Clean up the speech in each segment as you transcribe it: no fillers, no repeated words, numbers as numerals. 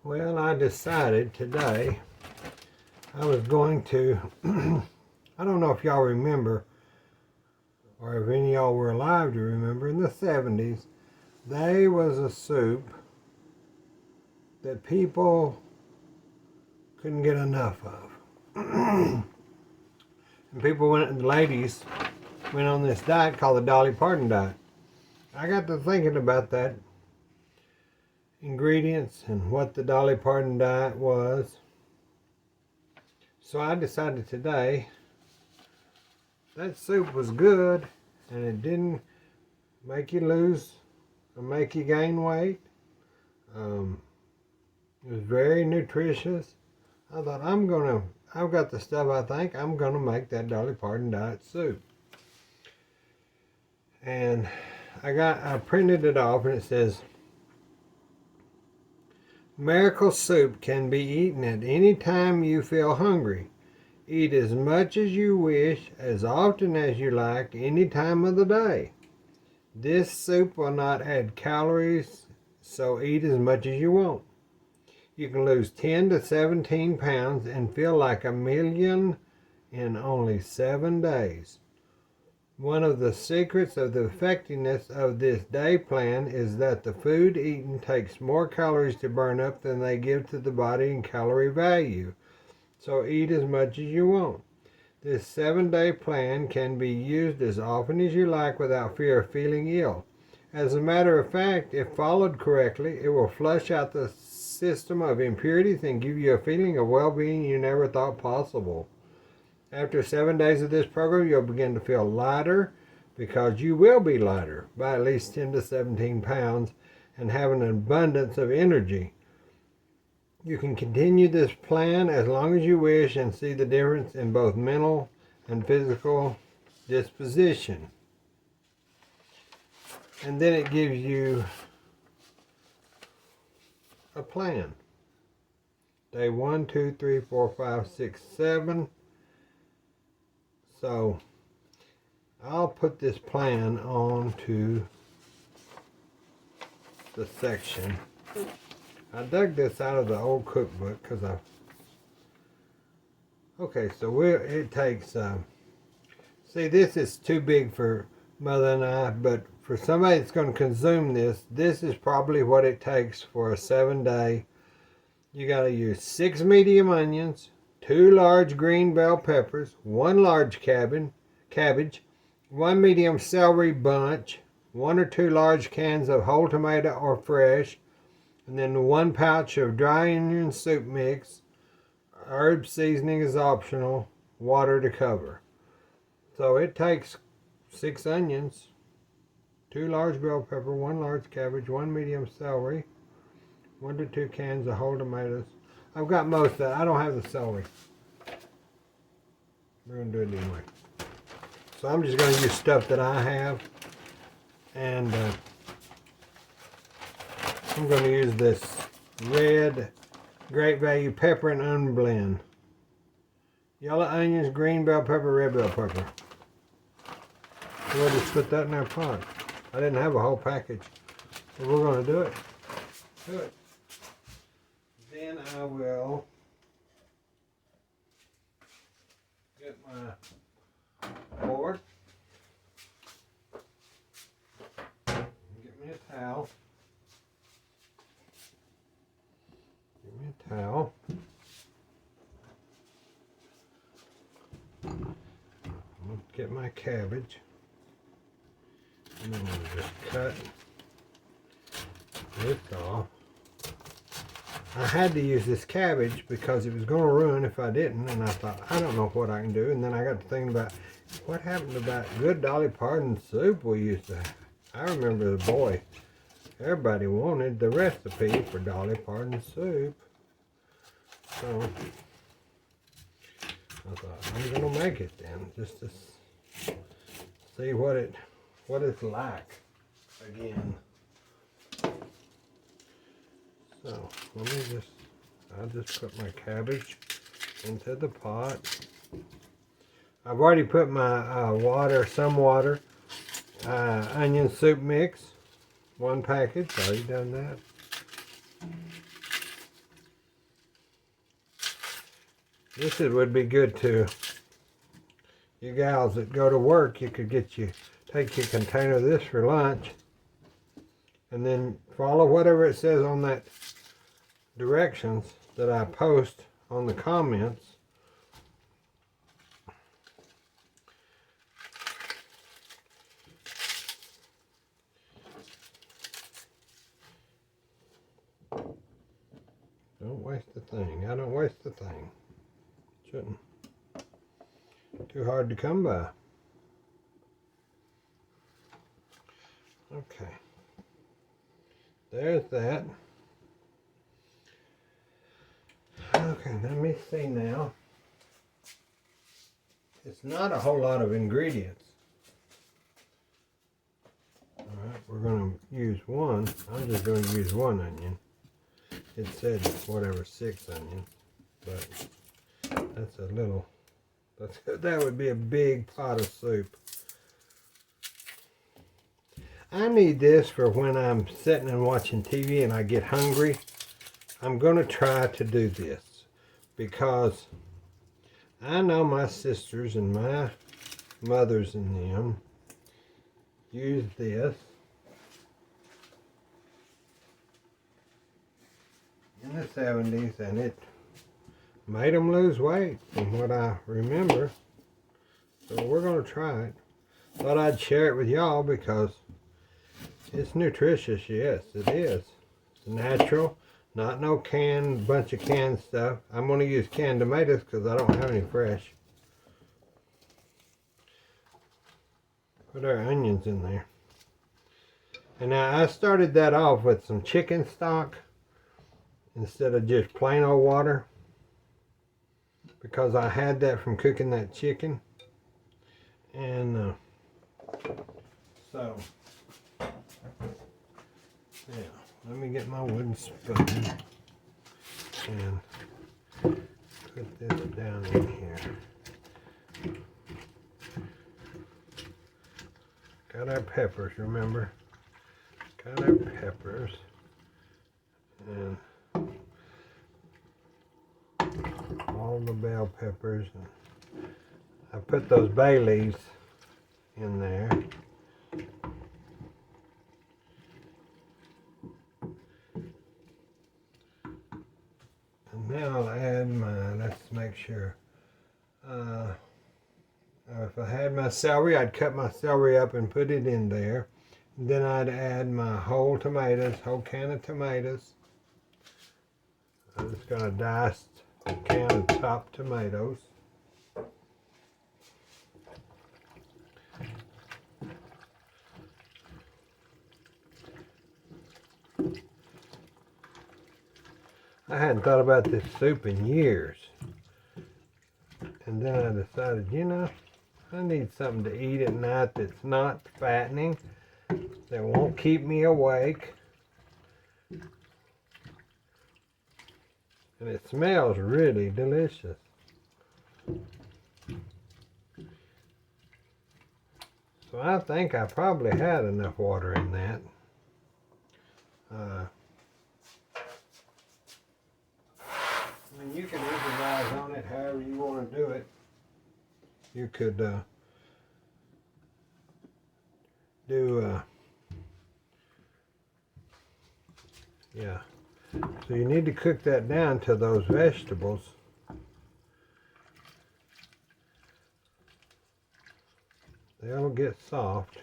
Well, I decided today I was going to, I don't know if y'all remember, or if any of y'all were alive to remember, in the 70s, there was a soup that people couldn't get enough of. And people went, the ladies went on this diet called the Dolly Parton diet. I got to thinking about that ingredients and what the Dolly Parton diet was. So I decided today that soup was good and it didn't make you lose or make you gain weight. It was very nutritious. I thought I've got the stuff I think I'm gonna make that Dolly Parton diet soup. And I printed it off and it says, Miracle soup can be eaten at any time you feel hungry. Eat as much as you wish, as often as you like, any time of the day. This soup will not add calories, so eat as much as you want. You can lose 10 to 17 pounds and feel like a million in only 7 days. One of the secrets of the effectiveness of this day plan is that the food eaten takes more calories to burn up than they give to the body in calorie value. So eat as much as you want. This 7-day plan can be used as often as you like without fear of feeling ill. As a matter of fact, if followed correctly, it will flush out the system of impurities and give you a feeling of well-being you never thought possible. After 7 days of this program, you'll begin to feel lighter, because you will be lighter by at least 10 to 17 pounds and have an abundance of energy. You can continue this plan as long as you wish and see the difference in both mental and physical disposition. And then it gives you a plan. Day 1, 2, 3, 4, 5, 6, 7. So I'll put this plan on to the section. I dug this out of the old cookbook because okay, so it takes, see, this is too big for Mother and I, but for somebody that's going to consume this, this is probably what it takes for a 7-day. You got to use 6 medium onions, 2 large green bell peppers, 1 large cabbage, 1 medium celery bunch, 1 or 2 large cans of whole tomato or fresh, and then 1 pouch of dry onion soup mix. Herb seasoning is optional, water to cover. So it takes 6 onions, 2 large bell pepper, 1 large cabbage, 1 medium celery, 1 to 2 cans of whole tomatoes. I've got most of that. I don't have the celery. We're going to do it anyway. So I'm just going to use stuff that I have. And I'm going to use this red Great Value pepper and onion blend. Yellow onions, green bell pepper, red bell pepper. We'll just put that in our pot. I didn't have a whole package. So we're going to do it. Do it. Then I will get my board. Get me a towel. Get me a towel. I'm going to get my cabbage. And then I'm just cut this off. I had to use this cabbage because it was going to ruin if I didn't, and I thought, I don't know what I can do. And then I got to thinking about what happened to that good Dolly Parton soup we used to have. I remember the boy, everybody wanted the recipe for Dolly Parton soup. So I thought, I'm going to make it then, just to see what it's like again. So I'll just put my cabbage into the pot. I've already put my some water, onion soup mix, 1 package, already done that. would be good to you gals that go to work. You could take your container of this for lunch, and then follow whatever it says on that directions that I post on the comments. Don't waste the thing. I don't waste the thing. Shouldn't. Too hard to come by. Okay. There's that. Okay, let me see now. It's not a whole lot of ingredients. Alright, we're going to use one. I'm just going to use one onion. It said whatever, 6 onions, but that's a little, that would be a big pot of soup. I need this for when I'm sitting and watching TV and I get hungry. I'm going to try to do this because I know my sisters and my mothers and them use this in the 70s, and it made them lose weight from what I remember. So we're going to try it. Thought I'd share it with y'all because it's nutritious. Yes, it is. It's natural, not no bunch of canned stuff. I'm going to use canned tomatoes because I don't have any fresh. Put our onions in there. And now I started that off with some chicken stock instead of just plain old water, because I had that from cooking that chicken. And so yeah, let me get my wooden spoon and put this down in here. Got our peppers, remember? Got our peppers. And all the bell peppers. And I put those bay leaves in there. And now I'll add my, let's make sure. If I had my celery, I'd cut my celery up and put it in there. And then I'd add my whole tomatoes, whole can of tomatoes. I'm just going to dice a can of top tomatoes. I hadn't thought about this soup in years. And then I decided, you know, I need something to eat at night that's not fattening, that won't keep me awake. And it smells really delicious. So I think I probably had enough water in that. I mean, you can improvise on it however you want to do it. You could yeah. So you need to cook that down to those vegetables. They'll get soft.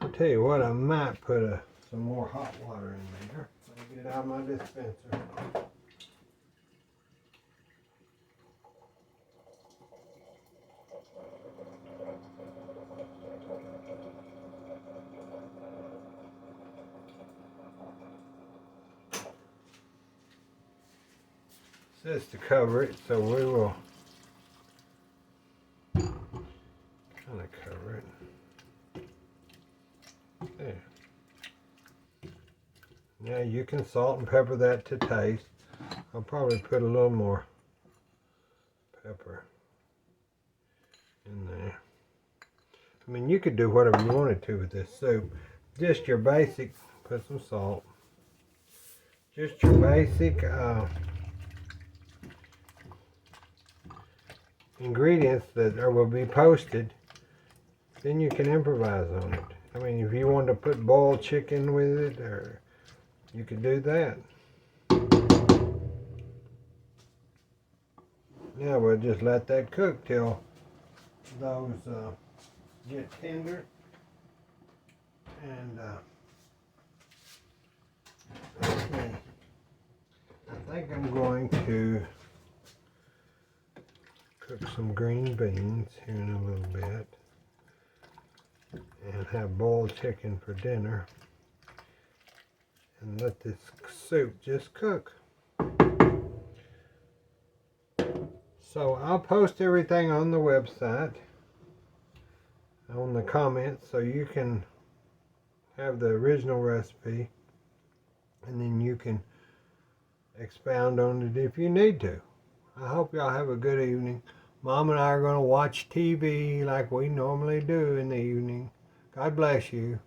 I'll tell you what, I might put some more hot water in there. Let me get it out of my dispenser. It says to cover it, so we will kind of cover it. There. Now you can salt and pepper that to taste. I'll probably put a little more pepper in there. I mean, you could do whatever you wanted to with this soup. Just your basic, put some salt. just your basic ingredients that will be posted, then you can improvise on it. I mean, if you want to put boiled chicken with it, or you could do that. Now we'll just let that cook till those get tender. And okay. I think I'm going to cook some green beans here in a little bit and have boiled chicken for dinner and let this soup just cook. So I'll post everything on the website, on the comments, so you can have the original recipe and then you can expound on it if you need to. I hope y'all have a good evening. Mom and I are going to watch TV like we normally do in the evening. God bless you.